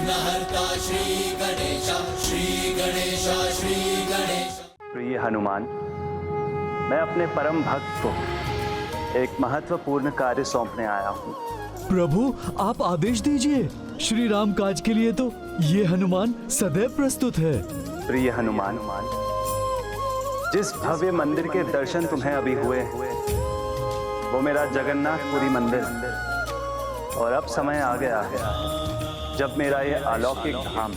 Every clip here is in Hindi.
विघ्नहर्ता श्री गणेश, श्री गणेश, श्री गणेश। प्रिय हनुमान, मैं अपने परम भक्त को एक महत्वपूर्ण कार्य सौंपने आया हूँ। प्रभु, आप आदेश दीजिए। श्री राम काज के लिए तो ये हनुमान सदैव प्रस्तुत है। प्रिय हनुमान, जिस भव्य मंदिर के दर्शन तुम्हें अभी हुए वो मेरा जगन्नाथपुरी मंदिर, और अब समय आ गया है जब मेरा ये अलौकिक धाम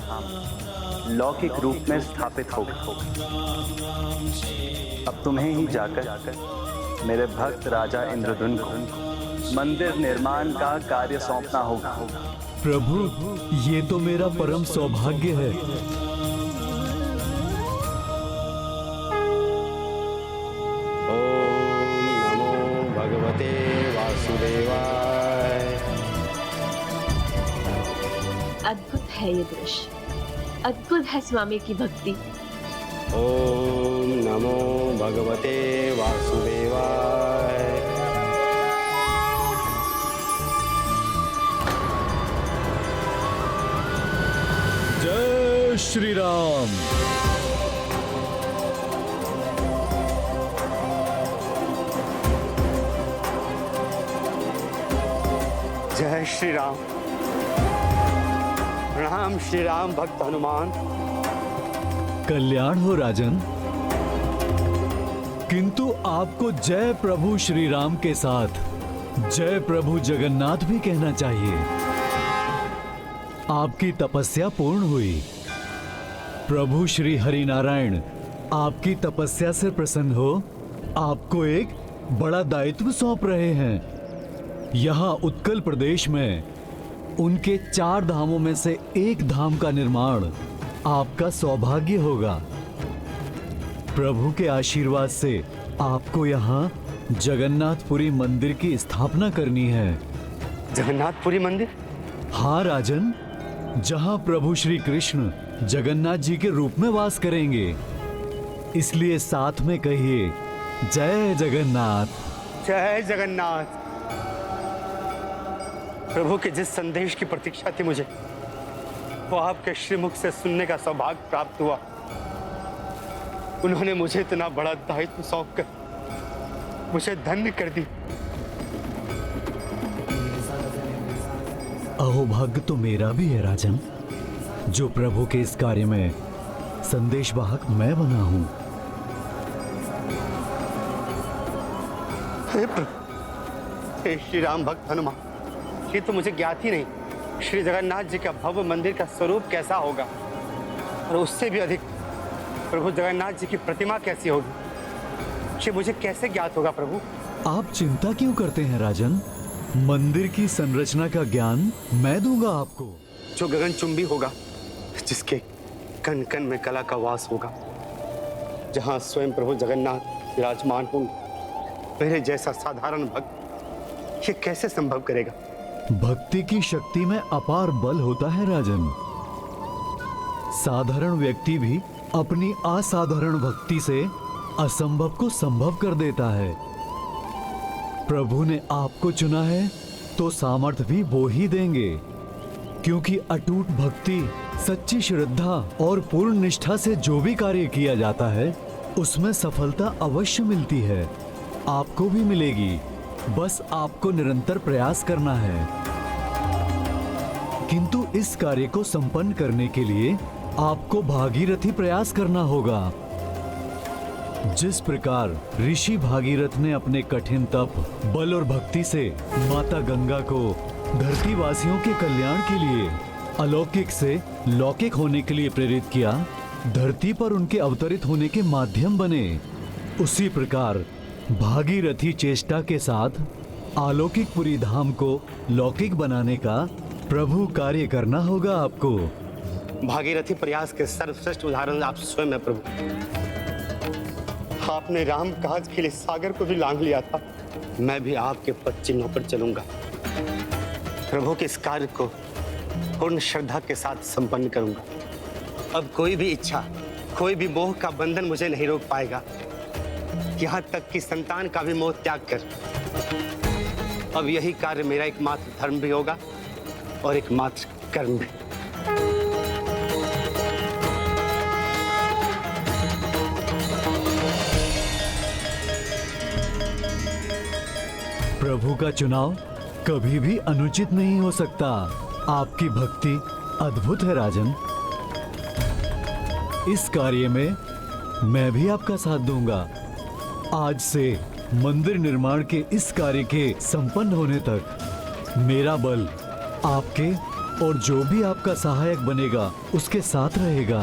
लौकिक रूप में स्थापित होगा। अब तुम्हें ही जाकर मेरे भक्त राजा इंद्रद्युम्न को मंदिर निर्माण का कार्य सौंपना होगा। प्रभु, ये तो मेरा परम सौभाग्य है। ओम नमो भगवते वासुदेवाय। अद्भुत है ये दृश्य, अद्भुत है स्वामी की भक्ति। ओम नमो भगवते वासुदेवाय। जय श्री राम। जय श्री राम। प्रणाम श्री राम भक्त हनुमान। कल्याण हो राजन, किंतु आपको जय प्रभु श्री राम के साथ जय प्रभु जगन्नाथ भी कहना चाहिए। आपकी तपस्या पूर्ण हुई। प्रभु श्री हरि नारायण आपकी तपस्या से प्रसन्न हो आपको एक बड़ा दायित्व सौंप रहे हैं। यहाँ उत्कल प्रदेश में उनके 4 धामों में से एक धाम का निर्माण आपका सौभाग्य होगा। प्रभु के आशीर्वाद से आपको यहाँ जगन्नाथपुरी मंदिर की स्थापना करनी है। जगन्नाथपुरी मंदिर? हाँ राजन, जहाँ प्रभु श्री कृष्ण जगन्नाथ जी के रूप में वास करेंगे। इसलिए साथ में कहिए, जय जगन्नाथ। जय जगन्नाथ। प्रभु के जिस संदेश की प्रतीक्षा थी मुझे, वो आपके श्रीमुख से सुनने का सौभाग्य प्राप्त हुआ। उन्होंने मुझे इतना बड़ा दायित्व सौंपकर मुझे धन्य कर दी। अहोभाग्य तो मेरा भी है राजन, जो प्रभु के इस कार्य में संदेशवाहक मैं बना हूं। हे प्रभु, हे श्री राम भक्त हनुमान, ये तो मुझे ज्ञात ही नहीं श्री जगन्नाथ जी का भव्य मंदिर का स्वरूप कैसा होगा, और उससे भी अधिक प्रभु जगन्नाथ जी की प्रतिमा कैसी होगी, ये मुझे कैसे ज्ञात होगा। प्रभु, आप चिंता क्यों करते हैं राजन? मंदिर की संरचना का ज्ञान मैं दूंगा आपको। जो गगनचुंबी होगा, जिसके कण कण में कला का वास होगा, जहां स्वयं प्रभु जगन्नाथ विराजमान होंगे, मेरे जैसा साधारण भक्त ये कैसे संभव करेगा? भक्ति की शक्ति में अपार बल होता है राजन। साधारण व्यक्ति भी अपनी असाधारण भक्ति से असंभव को संभव कर देता है। प्रभु ने आपको चुना है तो सामर्थ्य भी वो ही देंगे, क्योंकि अटूट भक्ति, सच्ची श्रद्धा और पूर्ण निष्ठा से जो भी कार्य किया जाता है उसमें सफलता अवश्य मिलती है। आपको भी मिलेगी, बस आपको निरंतर प्रयास करना है। किंतु इस कार्य को संपन्न करने के लिए आपको भागीरथी प्रयास करना होगा। जिस प्रकार ऋषि भागीरथ ने अपने कठिन तप, बल और भक्ति से माता गंगा को धरती वासियों के कल्याण के लिए अलौकिक से लौकिक होने के लिए प्रेरित किया, धरती पर उनके अवतरित होने के माध्यम बने, उसी प्रकार भागीरथी चेष्टा के साथ अलौकिकपुरी धाम को लौकिक बनाने का प्रभु कार्य करना होगा आपको। भागीरथी प्रयास के सर्वश्रेष्ठ उदाहरण आप स्वयं है प्रभु। आपने राम काज के लिए सागर को भी लांघ लिया था। मैं भी आपके पद चिन्हों पर चलूंगा। प्रभु के इस कार्य को पूर्ण श्रद्धा के साथ संपन्न करूंगा। अब कोई भी इच्छा, कोई भी मोह का बंधन मुझे नहीं रोक पाएगा। यहाँ तक कि संतान का भी मोह त्याग कर अब यही कार्य मेरा एकमात्र धर्म भी होगा और एकमात्र कर्म भी। प्रभु का चुनाव कभी भी अनुचित नहीं हो सकता। आपकी भक्ति अद्भुत है राजन। इस कार्य में मैं भी आपका साथ दूंगा। आज से मंदिर निर्माण के इस कार्य के संपन्न होने तक मेरा बल आपके और जो भी आपका सहायक बनेगा उसके साथ रहेगा।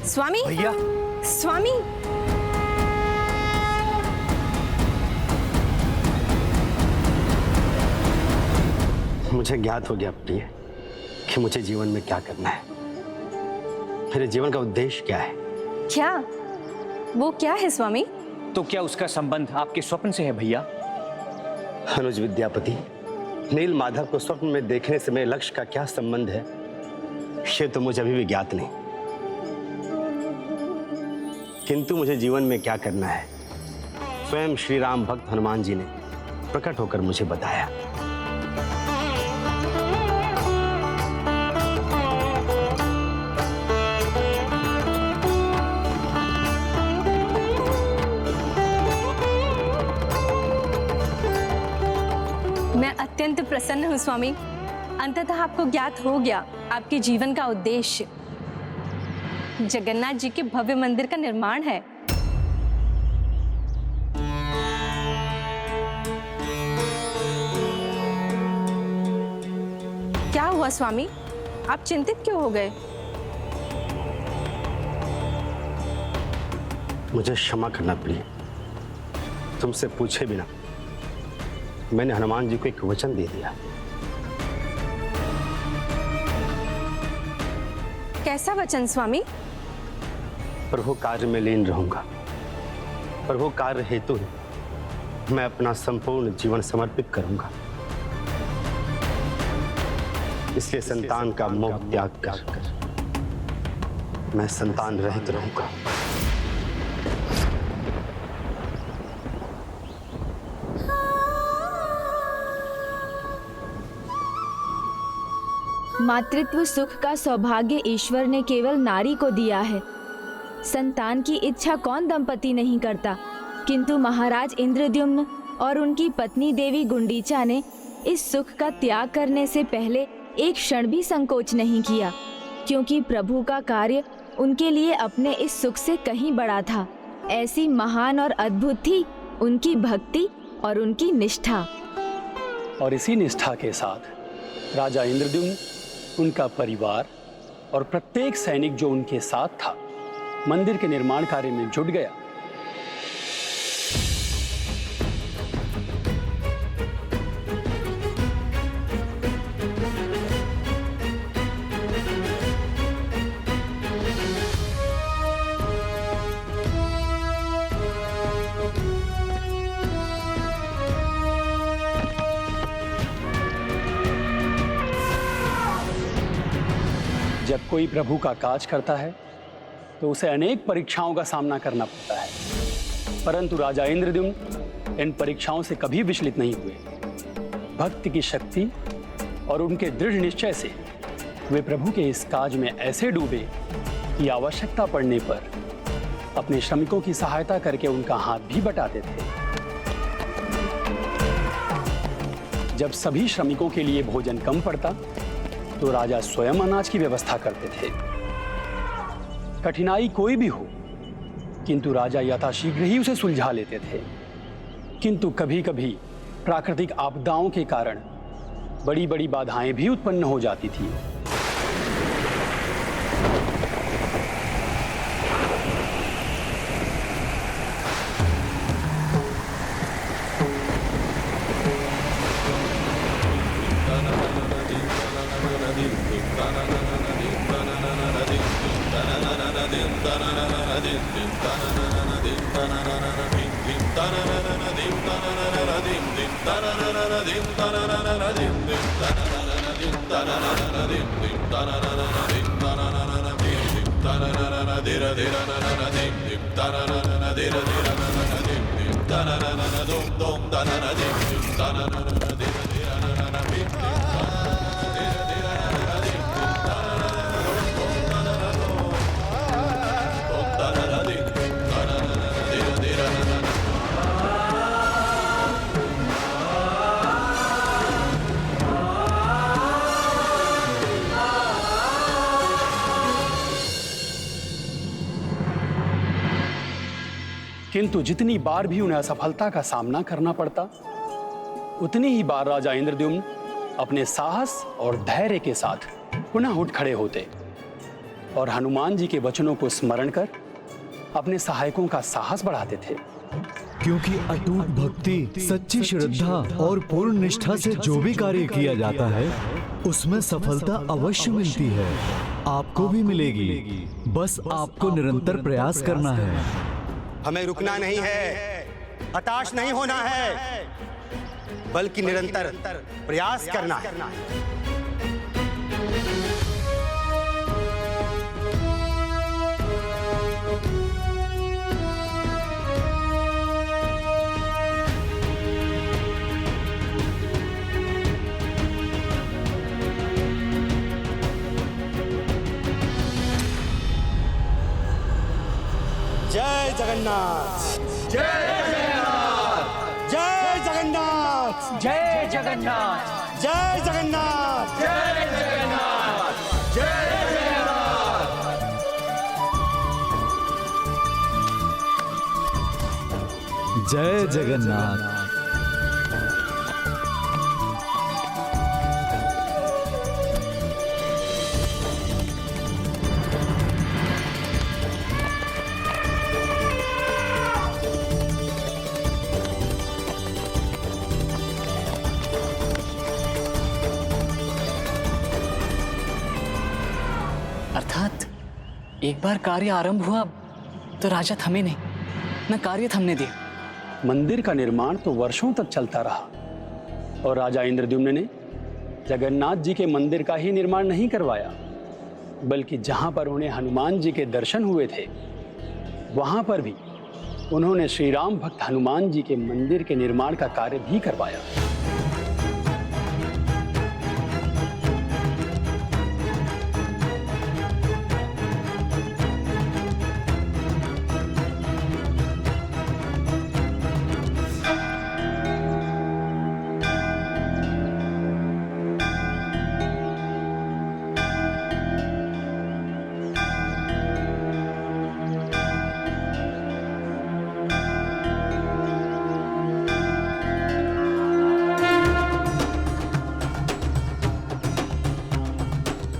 स्वामी भैया स्वामी मुझे ज्ञात हो गया प्रिय कि मुझे जीवन में क्या करना है। मेरे जीवन का उद्देश्य क्या है। क्या वो क्या है स्वामी? तो क्या उसका संबंध आपके स्वप्न से है भैया? अनुज विद्यापति, नील माधव को स्वप्न में देखने से मेरे लक्ष्य का क्या संबंध है, ये तो मुझे अभी भी ज्ञात नहीं। किंतु मुझे जीवन में क्या करना है, स्वयं श्री राम भक्त हनुमान जी ने प्रकट होकर मुझे बताया। मैं अत्यंत प्रसन्न हूँ स्वामी। अंततः आपको ज्ञात हो गया आपके जीवन का उद्देश्य जगन्नाथ जी के भव्य मंदिर का निर्माण है। क्या हुआ स्वामी, आप चिंतित क्यों हो गए? मुझे क्षमा करना प्रिय, तुमसे पूछे बिना मैंने हनुमान जी को एक वचन दे दिया। कैसा वचन स्वामी? प्रभु कार्य में लीन रहूंगा। प्रभु कार्य हेतु ही मैं अपना संपूर्ण जीवन समर्पित करूंगा। इसलिए संतान का मोह त्याग कर मैं संतान रहित रहूंगा। मातृत्व सुख का सौभाग्य ईश्वर ने केवल नारी को दिया है। संतान की इच्छा कौन दंपति नहीं करता, किंतु महाराज इंद्रद्युम्न और उनकी पत्नी देवी गुंडीचा ने इस सुख का त्याग करने से पहले एक क्षण भी संकोच नहीं किया, क्योंकि प्रभु का कार्य उनके लिए अपने इस सुख से कहीं बड़ा था। ऐसी महान और अद्भुत थी उनकी भक्ति और उनकी निष्ठा। और इसी निष्ठा के साथ राजा इंद्रद्युम्न, उनका परिवार और प्रत्येक सैनिक जो उनके साथ था मंदिर के निर्माण कार्य में जुट गया। जब कोई प्रभु का काज करता है तो उसे अनेक परीक्षाओं का सामना करना पड़ता है, परंतु राजा इंद्रद्युम्न इन परीक्षाओं से कभी विचलित नहीं हुए। भक्ति की शक्ति और उनके दृढ़ निश्चय से वे प्रभु के इस काज में ऐसे डूबे कि आवश्यकता पड़ने पर अपने श्रमिकों की सहायता करके उनका हाथ भी बटाते थे। जब सभी श्रमिकों के लिए भोजन कम पड़ता तो राजा स्वयं अनाज की व्यवस्था करते थे। कठिनाई कोई भी हो, किंतु राजा यथाशीघ्र ही उसे सुलझा लेते थे। किंतु कभी कभी प्राकृतिक आपदाओं के कारण बड़ी बड़ी बाधाएं भी उत्पन्न हो जाती थी। किंतु जितनी बार भी उन्हें असफलता का सामना करना पड़ता, उतनी ही बार राजा इंद्रद्युम्न अपने साहस और धैर्य के साथ पुनः उठ खड़े होते और हनुमान जी के वचनों को स्मरण कर अपने सहायकों का साहस बढ़ाते थे। क्योंकि अटूट भक्ति, सच्ची श्रद्धा और पूर्ण निष्ठा से जो भी कार्य किया जाता है उसमें सफलता अवश्य मिलती है। आपको भी मिलेगी, बस आपको निरंतर प्रयास करना है। हमें रुकना नहीं है, हताश नहीं होना है, बल्कि निरंतर प्रयास करना है। जय जगन्नाथ, जय जगन्नाथ, जय जगन्नाथ, जय जगन्नाथ, जय जगन्नाथ, जय जगन्नाथ, जय जगन्नाथ। जय जगन्नाथ। अर्थात एक बार कार्य आरंभ हुआ तो राजा थमे नहीं, न कार्य थमने दिया। मंदिर का निर्माण तो वर्षों तक चलता रहा और राजा इंद्रद्युम्न ने जगन्नाथ जी के मंदिर का ही निर्माण नहीं करवाया, बल्कि जहां पर उन्हें हनुमान जी के दर्शन हुए थे वहां पर भी उन्होंने श्री राम भक्त हनुमान जी के मंदिर के निर्माण का कार्य भी करवाया।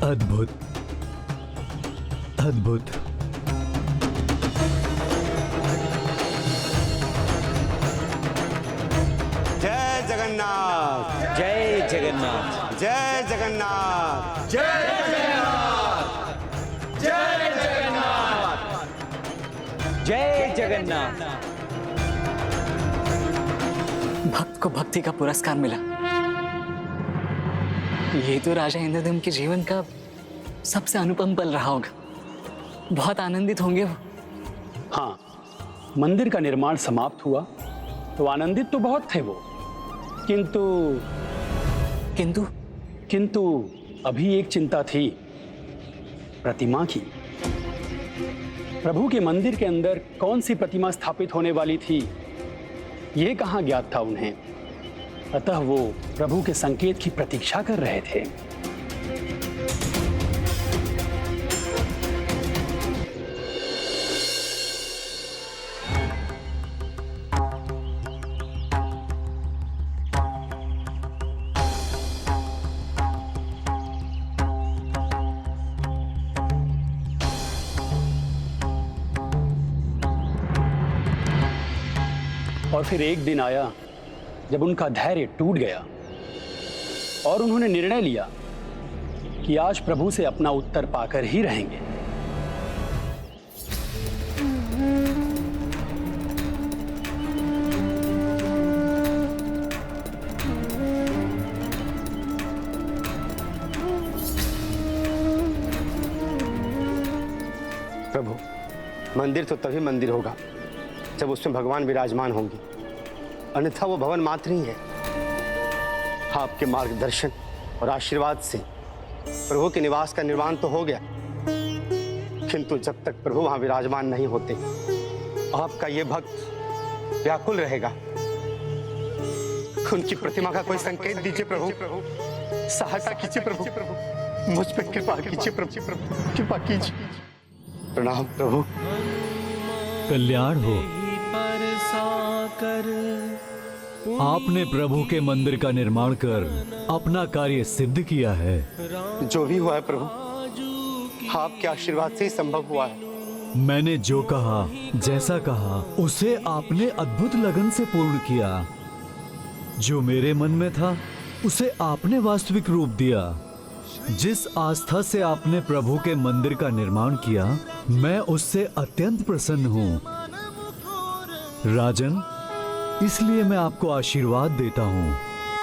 अद्भुत, अद्भुत। जय जगन्नाथ, जय जगन्नाथ, जय जगन्नाथ, जय जगन्नाथ, जय जगन्नाथ, जय जगन्नाथ। भक्त को भक्ति का पुरस्कार मिला। ये तो राजा इंद्रद्युम्न के जीवन का सबसे अनुपम पल रहा होगा। बहुत आनंदित होंगे वो। हाँ, मंदिर का निर्माण समाप्त हुआ तो आनंदित तो बहुत थे वो, किंतु किंतु किंतु अभी एक चिंता थी, प्रतिमा की। प्रभु के मंदिर के अंदर कौन सी प्रतिमा स्थापित होने वाली थी, ये कहाँ ज्ञात था उन्हें। अतः वो प्रभु के संकेत की प्रतीक्षा कर रहे थे। और फिर एक दिन आया जब उनका धैर्य टूट गया और उन्होंने निर्णय लिया कि आज प्रभु से अपना उत्तर पाकर ही रहेंगे। प्रभु, मंदिर तो तभी मंदिर होगा जब उसमें भगवान विराजमान होंगे। अन्यथा वो भवन मात्र ही है। आपके मार्गदर्शन और आशीर्वाद से प्रभु के निवास का निर्माण तो हो गया, किंतु जब तक प्रभु वहां विराजमान नहीं होते आपका ये भक्त व्याकुल रहेगा। उनकी प्रतिमा का कोई संकेत दीजिए प्रभु, सहायता कीजिए प्रभु, मुझ पर कृपा कीजिए प्रभु, कृपा कीजिए। प्रणाम प्रभु। कल्याण हो। आपने प्रभु के मंदिर का निर्माण कर अपना कार्य सिद्ध किया है। जो भी हुआ है प्रभु, आपके आशीर्वाद से ही संभव हुआ है। मैंने जो कहा, जैसा कहा, उसे आपने अद्भुत लगन से पूर्ण किया। जो मेरे मन में था उसे आपने वास्तविक रूप दिया। जिस आस्था से आपने प्रभु के मंदिर का निर्माण किया, मैं उससे अत्यंत प्रसन्न हूँ। राजन, इसलिए मैं आपको आशीर्वाद देता हूँ।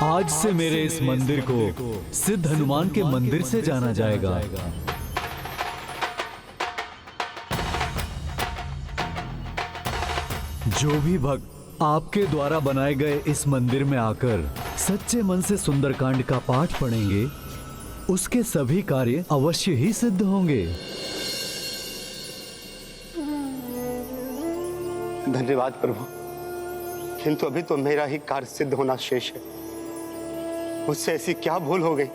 आज से मेरे इस मंदिर को सिद्ध हनुमान के मंदिर से जाना जाएगा। जो भी भक्त आपके द्वारा बनाए गए इस मंदिर में आकर सच्चे मन से सुंदरकांड का पाठ पढ़ेंगे, उसके सभी कार्य अवश्य ही सिद्ध होंगे। धन्यवाद प्रभु, किंतु अभी तो मेरा ही कार्य सिद्ध होना शेष है। मुझसे ऐसी क्या भूल हो गई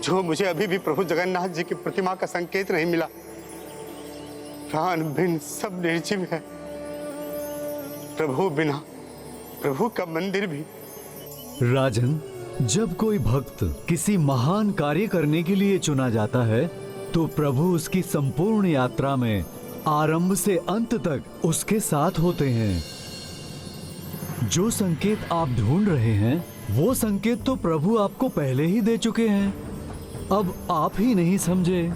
जो मुझे अभी भी प्रभु जगन्नाथ जी की प्रतिमा का संकेत नहीं मिला। प्राण बिन सब निर्जीव है, प्रभु बिना प्रभु का मंदिर भी। राजन, जब कोई भक्त किसी महान कार्य करने के लिए चुना जाता है तो प्रभु उसकी संपूर्ण यात्रा में आरंभ से अंत तक उसके साथ होते हैं। जो संकेत आप ढूंढ रहे हैं वो संकेत तो प्रभु आपको पहले ही दे चुके हैं, अब आप ही नहीं समझे।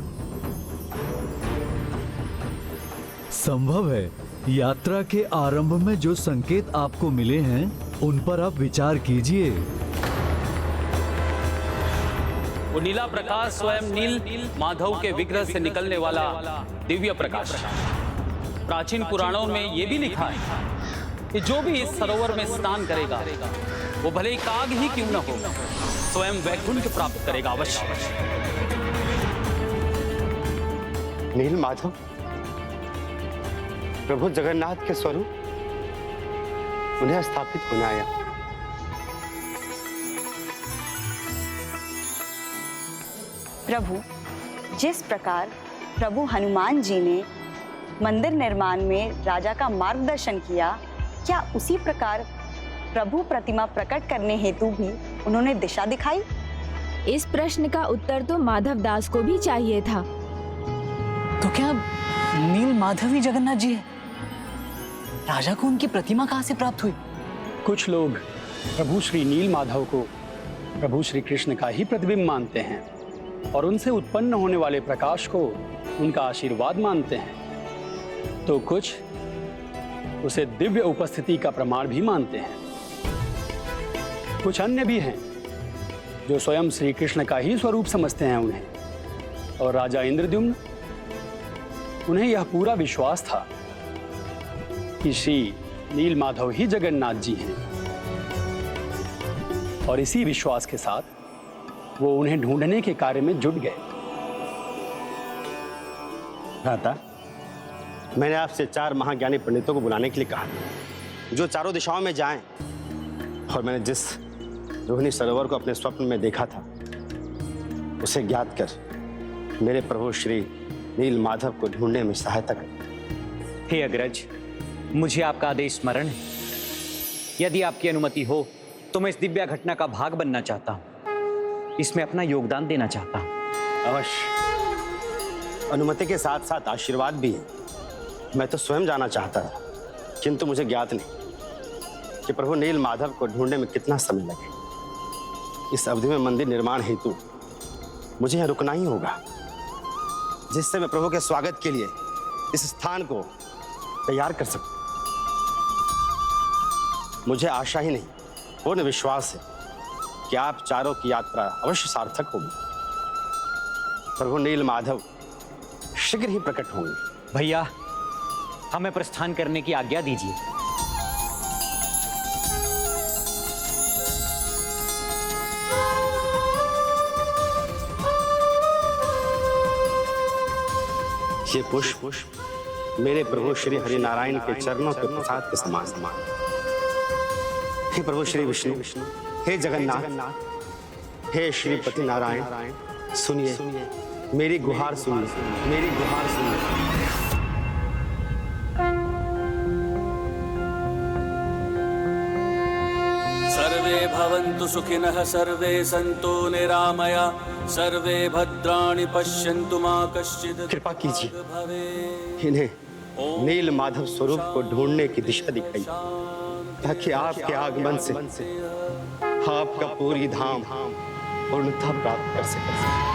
संभव है यात्रा के आरंभ में जो संकेत आपको मिले हैं उन पर आप विचार कीजिए। वो नीला प्रकाश स्वयं नील माधव के विग्रह से निकलने वाला दिव्य प्रकाश। प्राचीन पुराणों में ये भी लिखा है कि जो भी इस सरोवर में स्नान करेगा वो भले ही काग ही क्यों न हो, स्वयं वैकुंठ प्राप्त करेगा अवश्य। नील माधव प्रभु जगन्नाथ के स्वरूप, उन्हें स्थापित होने आया। प्रभु, जिस प्रकार प्रभु हनुमान जी ने मंदिर निर्माण में राजा का मार्गदर्शन किया, क्या उसी प्रकार प्रभु प्रतिमा प्रकट करने हेतु भी उन्होंने दिशा दिखाई? इस प्रश्न का उत्तर तो माधव दास को भी चाहिए था। तो क्या नील माधव ही जगन्नाथ जी है? राजा को उनकी प्रतिमा कहाँ से प्राप्त हुई? कुछ लोग प्रभु श्री नील माधव को प्रभु श्री कृष्ण का ही प्रतिबिंब मानते हैं और उनसे उत्पन्न होने वाले प्रकाश को उनका आशीर्वाद मानते हैं, तो कुछ उसे दिव्य उपस्थिति का प्रमाण भी मानते हैं। कुछ अन्य भी हैं जो स्वयं श्री कृष्ण का ही स्वरूप समझते हैं उन्हें। और राजा इंद्रद्युम्न, उन्हें यह पूरा विश्वास था कि श्री नील माधव ही जगन्नाथ जी हैं, और इसी विश्वास के साथ वो उन्हें ढूंढने के कार्य में जुट गए। भ्राता, मैंने आपसे 4 महाज्ञानी पंडितों को बुलाने के लिए कहा जो चारों दिशाओं में जाएं, और मैंने जिस रोहिणी सरोवर को अपने स्वप्न में देखा था उसे ज्ञात कर मेरे प्रभु श्री नील माधव को ढूंढने में सहायता कर। हे अग्रज, मुझे आपका आदेश स्मरण है। यदि आपकी अनुमति हो तो मैं इस दिव्य घटना का भाग बनना चाहता हूँ, इसमें अपना योगदान देना चाहता हूँ। अवश्य, अनुमति के साथ साथ आशीर्वाद भी है। मैं तो स्वयं जाना चाहता था, किंतु मुझे ज्ञात नहीं कि प्रभु नील माधव को ढूंढने में कितना समय लगे। इस अवधि में मंदिर निर्माण हेतु मुझे यहाँ रुकना ही होगा, जिससे मैं प्रभु के स्वागत के लिए इस स्थान को तैयार कर सकूं। मुझे आशा ही नहीं, पूर्ण विश्वास है कि आप चारों की यात्रा अवश्य सार्थक होगी। प्रभु नील माधव शीघ्र ही प्रकट होंगे। भैया, हमें प्रस्थान करने की आज्ञा दीजिए। ये पुष्प मेरे प्रभु श्री हरिनारायण के चरणों के प्रसाद के समान समान। हे प्रभु श्री विष्णु, हे जगन्नाथ, हे श्रीपति नारायण, सुनिए मेरी गुहार, सुनिए मेरी गुहार सुनिए। सर्वे भवन्तु सुखिनः, सर्वे सन्तु निरामया, सर्वे भद्राणि पश्यन्तु मा कश्चित्। कृपा कीजिए, इन्हें नील माधव स्वरूप को ढूंढने की दिशा दिखाई, ताकि आपके आगमन से आपका पूरी धाम पूर्णता प्राप्त कर सके।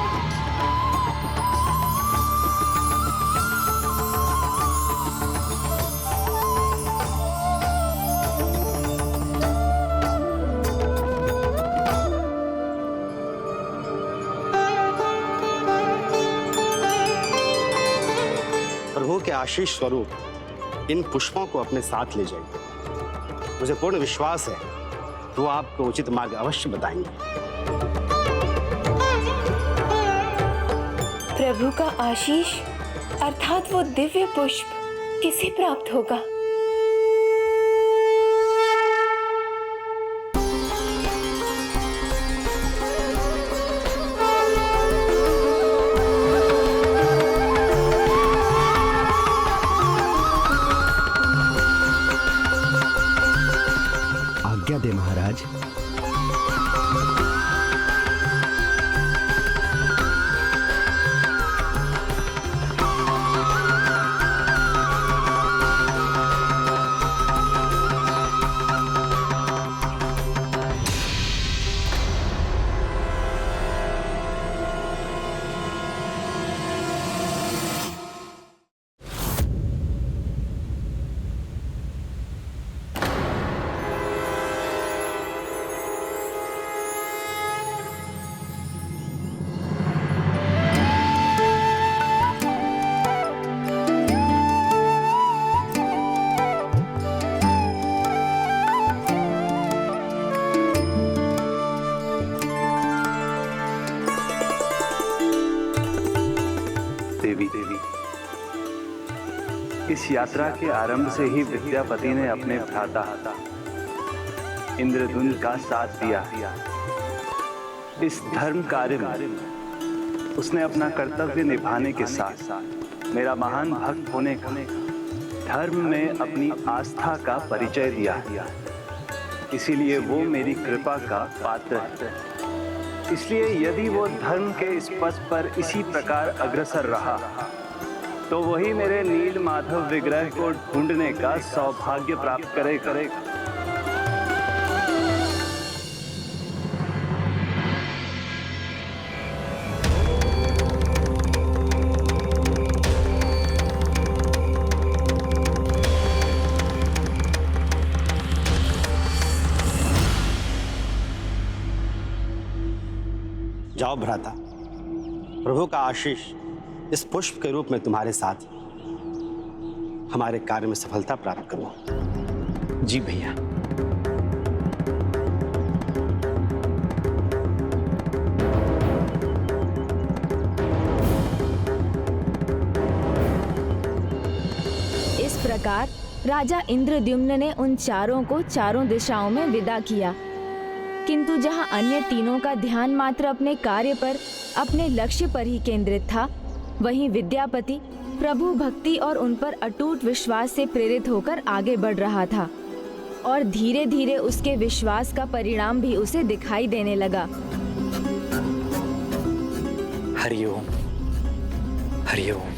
प्रभु के आशीष स्वरूप इन पुष्पों को अपने साथ ले जाइए। मुझे पूर्ण विश्वास है वो आपको उचित मार्ग अवश्य बताएंगे। प्रभु का आशीष अर्थात वो दिव्य पुष्प किसे प्राप्त होगा? आज्ञा दे महाराज। देवी, इस यात्रा के आरंभ से ही विद्यापति ने अपने भ्राता इंद्रद्युम्न का साथ दिया। इस धर्म कार्य में उसने अपना कर्तव्य निभाने के साथ मेरा महान भक्त होने का, धर्म में अपनी आस्था का परिचय दिया। इसीलिए वो मेरी कृपा का पात्र है। इसलिए यदि वो धर्म के इस पथ पर इसी प्रकार अग्रसर रहा तो वही मेरे नील माधव विग्रह को ढूंढने का सौभाग्य प्राप्त करेगा। जाओ भ्राता, प्रभु का आशीष इस पुष्प के रूप में तुम्हारे साथ हमारे कार्य में सफलता प्राप्त करो। जी भैया। इस प्रकार राजा इंद्रद्युम्न ने उन चारों को चारों दिशाओं में विदा किया, किंतु जहां अन्य तीनों का ध्यान मात्र अपने कार्य पर, अपने लक्ष्य पर ही केंद्रित था, वहीं विद्यापति प्रभु भक्ति और उन पर अटूट विश्वास से प्रेरित होकर आगे बढ़ रहा था और धीरे धीरे उसके विश्वास का परिणाम भी उसे दिखाई देने लगा। हरिओम, हरिओम।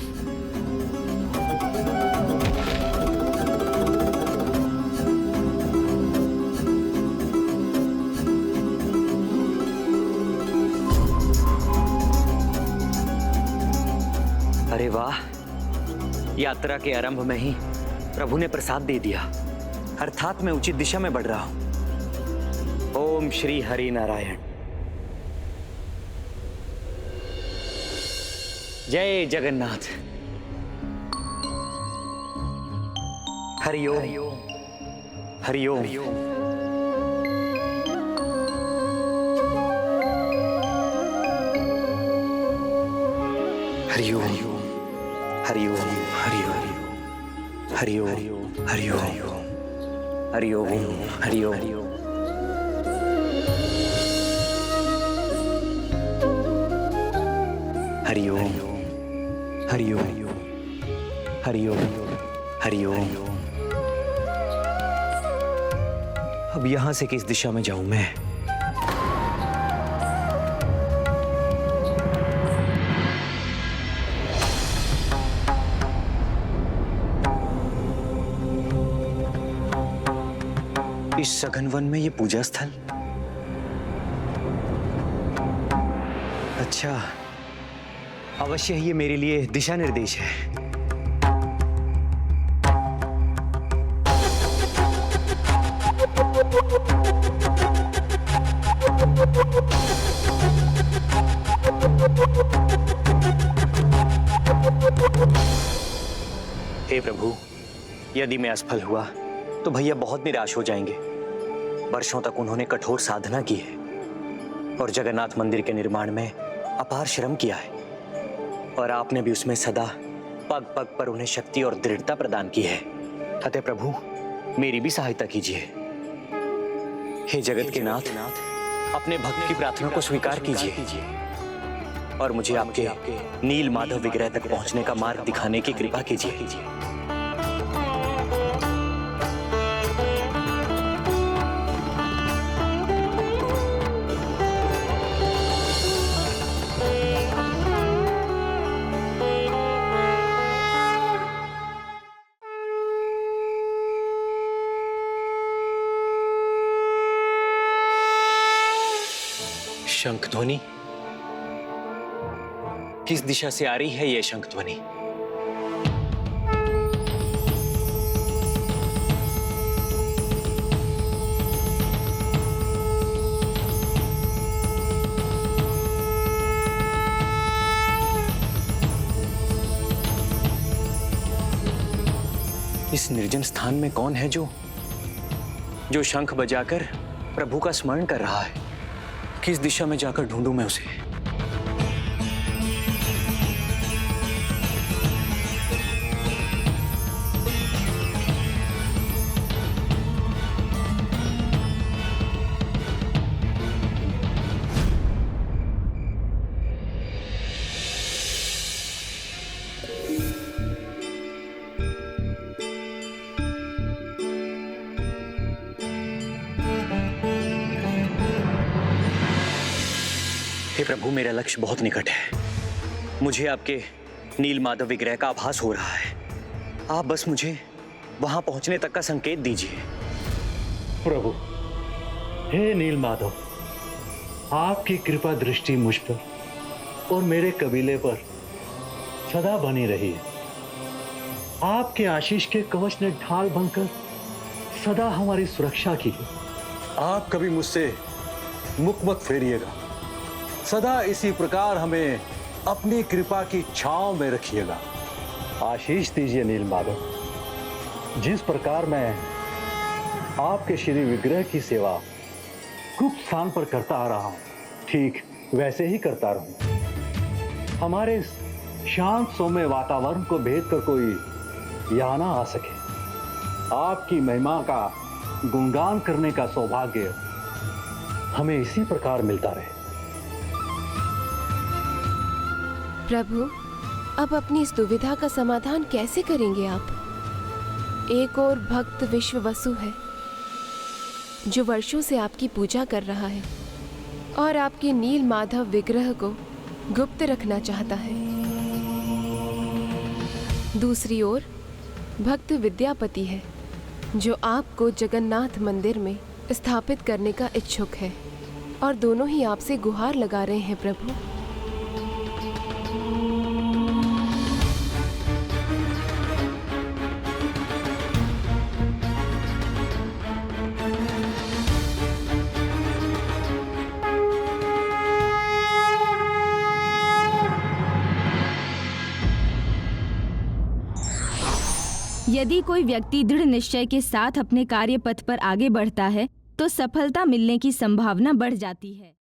अरे वाह, यात्रा के आरंभ में ही प्रभु ने प्रसाद दे दिया, अर्थात मैं उचित दिशा में बढ़ रहा हूं। ओम श्री हरि नारायण। जय जगन्नाथ। हरिओम, हरिओम। हरिओम, हरि ओम हरि ओम हरि ओम हरि ओम हरि ओम हरि ओम हरि ओम हरि ओम हरि ओम हरि ओम। अब यहां से किस दिशा में जाऊं मैं? इस सघन वन में ये पूजा स्थल? अच्छा, अवश्य ये मेरे लिए दिशा निर्देश है। हे प्रभु, यदि मैं असफल हुआ तो भैया बहुत निराश हो जाएंगे। वर्षों तक उन्होंने कठोर साधना की है और जगन्नाथ मंदिर के निर्माण में अपार श्रम किया है, और आपने भी उसमें सदा पग पग पर उन्हें शक्ति और दृढ़ता प्रदान की है। अतः प्रभु, मेरी भी सहायता कीजिए। हे जगत के नाथ, अपने भक्त की प्रार्थना को स्वीकार कीजिए और मुझे आपके नील माधव विग्रह तक पहुंचने का मार्ग दिखाने की कृपा कीजिए। शंख ध्वनि किस दिशा से आ रही है? यह शंख ध्वनि इस निर्जन स्थान में कौन है जो शंख बजाकर प्रभु का स्मरण कर रहा है? किस दिशा में जाकर ढूंढूं मैं उसे? हे प्रभु, मेरा लक्ष्य बहुत निकट है। मुझे आपके नील माधव विग्रह का आभास हो रहा है। आप बस मुझे वहां पहुंचने तक का संकेत दीजिए। प्रभु, हे नील माधव, आपकी कृपा दृष्टि मुझ पर और मेरे कबीले पर सदा बनी रही है। आपके आशीष के कवच ने ढाल बनकर सदा हमारी सुरक्षा की है। आप कभी मुझसे मुख मत फेरिएगा। सदा इसी प्रकार हमें अपनी कृपा की छांव में रखिएगा। आशीष दीजिए नील माधव। जिस प्रकार मैं आपके श्री विग्रह की सेवा गुप्त स्थान पर करता आ रहा हूं, ठीक वैसे ही करता रहूं। हमारे शांत सौम्य वातावरण को भेद कर कोई यहाँ ना आ सके। आपकी महिमा का गुणगान करने का सौभाग्य हमें इसी प्रकार मिलता रहे। प्रभु, अब अपनी इस दुविधा का समाधान कैसे करेंगे आप? एक और भक्त विश्ववसु है जो वर्षों से आपकी पूजा कर रहा है और आपके नील माधव विग्रह को गुप्त रखना चाहता है। दूसरी ओर भक्त विद्यापति है जो आपको जगन्नाथ मंदिर में स्थापित करने का इच्छुक है, और दोनों ही आपसे गुहार लगा रहे हैं प्रभु। यदि कोई व्यक्ति दृढ़ निश्चय के साथ अपने कार्य पथ पर आगे बढ़ता है तो सफलता मिलने की संभावना बढ़ जाती है।